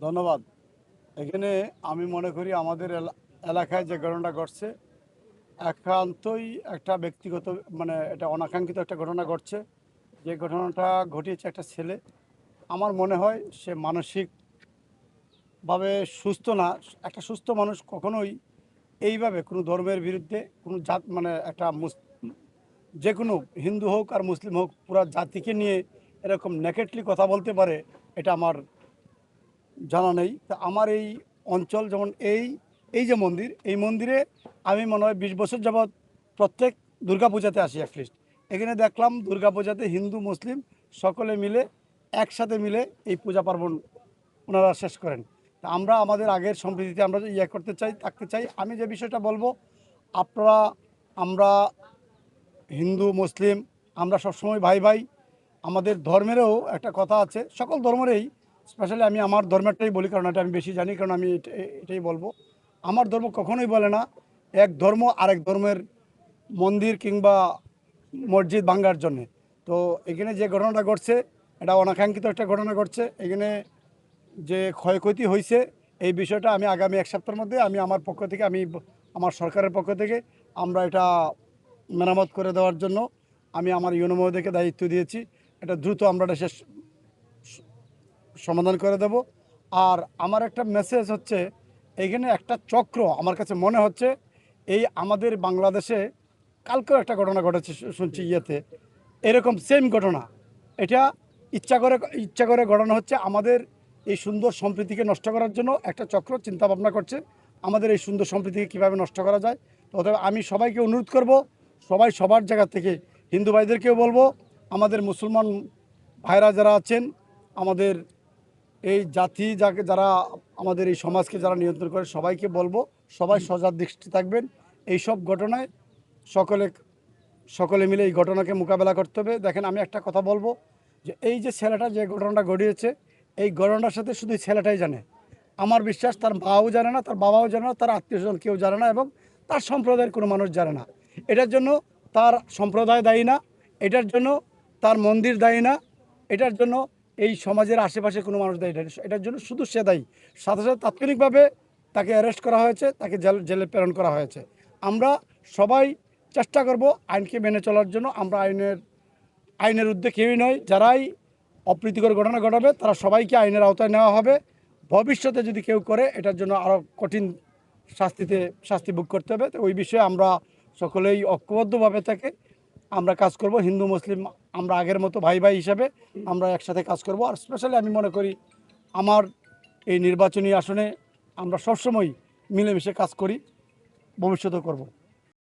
ধন্যবাদ। এখানে আমি মনে করি আমাদের এলাকায় যে ঘটনাটা ঘটছে একান্তই একটা ব্যক্তিগত, মানে এটা অনাকাঙ্ক্ষিত একটা ঘটনা ঘটছে। যে ঘটনাটা ঘটিয়েছে একটা ছেলে, আমার মনে হয় সে মানসিকভাবে সুস্থ না। একটা সুস্থ মানুষ কখনোই এইভাবে কোনো ধর্মের বিরুদ্ধে কোনো জাত, মানে একটা যে কোনো হিন্দু হোক আর মুসলিম হোক পুরা জাতিকে নিয়ে এরকম নেকেটলি কথা বলতে পারে, এটা আমার জানা নেই। তা আমার এই অঞ্চল যেমন এই যে মন্দির, এই মন্দিরে আমি মনে হয় 20 বছর যাবৎ প্রত্যেক দুর্গাপূজাতে আসি অ্যাটলিস্ট। এখানে দেখলাম দুর্গাপূজাতে হিন্দু মুসলিম সকলে মিলে একসাথে মিলে এই পূজা পার্বণ ওনারা শেষ করেন। তা আমরা আমাদের আগের সম্প্রীতিতে আমরা করতে চাই, থাকতে চাই। আমি যে বিষয়টা বলবো, আপনারা, আমরা হিন্দু মুসলিম আমরা সবসময় ভাই ভাই। আমাদের ধর্মেরও একটা কথা আছে, সকল ধর্মেরই, স্পেশালি আমি আমার ধর্মেরটাই বলি কারণ এটা আমি বেশি জানি, কারণ আমি এটাই বলবো। আমার ধর্ম কখনোই বলে না এক ধর্ম আরেক ধর্মের মন্দির কিংবা মসজিদ ভাঙ্গার জন্যে। তো এখানে যে ঘটনাটা ঘটছে এটা অনাকাঙ্ক্ষিত একটা ঘটনা ঘটছে। এখানে যে ক্ষয়ক্ষতি হয়েছে এই বিষয়টা আমি আগামী 1 সপ্তাহের মধ্যে আমি আমার পক্ষ থেকে, আমার সরকারের পক্ষ থেকে আমরা এটা মেরামত করে দেওয়ার জন্য আমি আমার ইউনো মহোদয়কে দায়িত্ব দিয়েছি। এটা দ্রুত আমরা এটা শেষ সমাধান করে দেব। আর আমার একটা মেসেজ হচ্ছে, এইখানে একটা চক্র আমার কাছে মনে হচ্ছে, এই আমাদের বাংলাদেশে কালকেও একটা ঘটনা ঘটেছে শুনছি ইয়েতে, এরকম সেম ঘটনা। এটা ইচ্ছা করে ঘটনা হচ্ছে, আমাদের এই সুন্দর সম্প্রীতিকে নষ্ট করার জন্য একটা চক্র চিন্তা ভাবনা করছে আমাদের এই সুন্দর সম্প্রীতিকে কীভাবে নষ্ট করা যায়। তো অতএব আমি সবাইকে অনুরোধ করব, সবাই সবার জায়গা থেকে, হিন্দু ভাইদেরকেও বলবো, আমাদের মুসলমান ভাইরা যারা আছেন, আমাদের এই জাতি যারা আমাদের এই সমাজকে যারা নিয়ন্ত্রণ করে, সবাইকে বলবো সবাই সজাগ দৃষ্টি থাকবেন। এই সব ঘটনায় সকলে সকলে মিলে এই ঘটনাকে মোকাবেলা করতে হবে। দেখেন, আমি একটা কথা বলবো, যে এই যে ছেলেটা যে ঘটনাটা ঘটিয়েছে, এই ঘটনার সাথে শুধু ছেলেটাই জানে। আমার বিশ্বাস তার মাও জানে না, তার বাবাও জানে না, তার আত্মীয় স্বজন কেউ জানে না, এবং তার সম্প্রদায়ের কোনো মানুষ জানে না। এটার জন্য তার সম্প্রদায় দায়ী না, এটার জন্য তার মন্দির দায়ী না, এটার জন্য এই সমাজের আশেপাশে কোনো মানুষ দায়ী না। এটার জন্য শুধু সে দায়ী। সাথে সাথে তাৎক্ষণিকভাবে তাকে অ্যারেস্ট করা হয়েছে, তাকে জেলে প্রেরণ করা হয়েছে। আমরা সবাই চেষ্টা করব আইনকে মেনে চলার জন্য। আমরা আইনের ঊর্ধ্বে কেউই নয়। যারাই অপ্রীতিকর ঘটনা ঘটাবে তারা সবাইকে আইনের আওতায় নেওয়া হবে। ভবিষ্যতে যদি কেউ করে, এটার জন্য আরও কঠিন শাস্তি ভোগ করতে হবে। তো ওই বিষয়ে আমরা সকলেই ঐক্যবদ্ধভাবে থেকে আমরা কাজ করব। হিন্দু মুসলিম আমরা আগের মতো ভাই ভাই হিসাবে আমরা একসাথে কাজ করব। আর স্পেশালি আমি মনে করি আমার এই নির্বাচনী আসনে আমরা সবসময় মিলেমিশে কাজ করি, ভবিষ্যতেও করব।